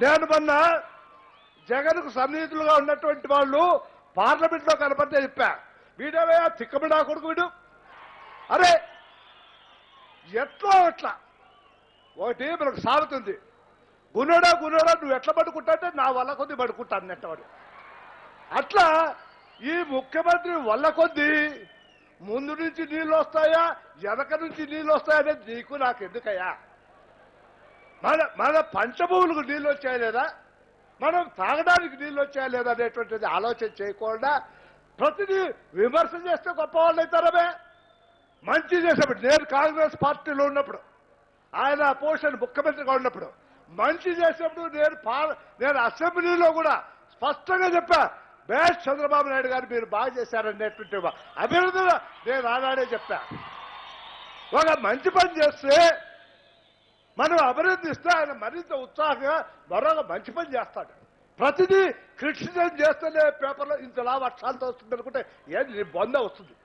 నేను మొన్న జగన్కు సన్నిహితులుగా ఉన్నటువంటి వాళ్ళు పార్లమెంట్లో కనపడితే చెప్పా, వీడేవయ్యా తిక్కబడా కొడుకు వీడు. అరే ఎట్లా అట్లా ఒకటి మనకు సాగుతుంది, గున్నోడా నువ్వు ఎట్లా పడుకుంటా అంటే నా వల్ల కొద్ది పడుకుంటాను నెట్టవాడు. అట్లా ఈ ముఖ్యమంత్రి వల్ల కొద్దీ ముందు నుంచి నీళ్ళు వస్తాయా వెనక నుంచి నీళ్ళు వస్తాయా అనేది నీకు నాకు ఎందుకయ్యా? మన పంచభూములకు నీళ్ళు వచ్చాయా లేదా, మనం తాగడానికి నీళ్ళు వచ్చాయా లేదా అనేటువంటిది ఆలోచన చేయకుండా ప్రతిదీ విమర్శ చేస్తే గొప్ప వాళ్ళు అవుతారమే. మంచి చేసేప్పుడు నేను కాంగ్రెస్ పార్టీలో ఉన్నప్పుడు, ఆయన అపోజిషన్ ముఖ్యమంత్రిగా ఉన్నప్పుడు మంచి చేసేప్పుడు నేను అసెంబ్లీలో కూడా స్పష్టంగా చెప్పా, బెస్ట్ చంద్రబాబు నాయుడు గారు మీరు బాగా చేశారనేటువంటి అభివృద్ధిలో నేను ఆనాడే చెప్పా. ఒక మంచి పని చేస్తే మనం అభివృద్ధిస్తే ఆయన మరింత ఉత్సాహంగా మరొక మంచి పని చేస్తాడు. ప్రతిదీ క్రిటిసిజం చేస్తేనే పేపర్లో ఇంతలా వర్షాలతో వస్తుంది అనుకుంటే ఏది బొంద వస్తుంది.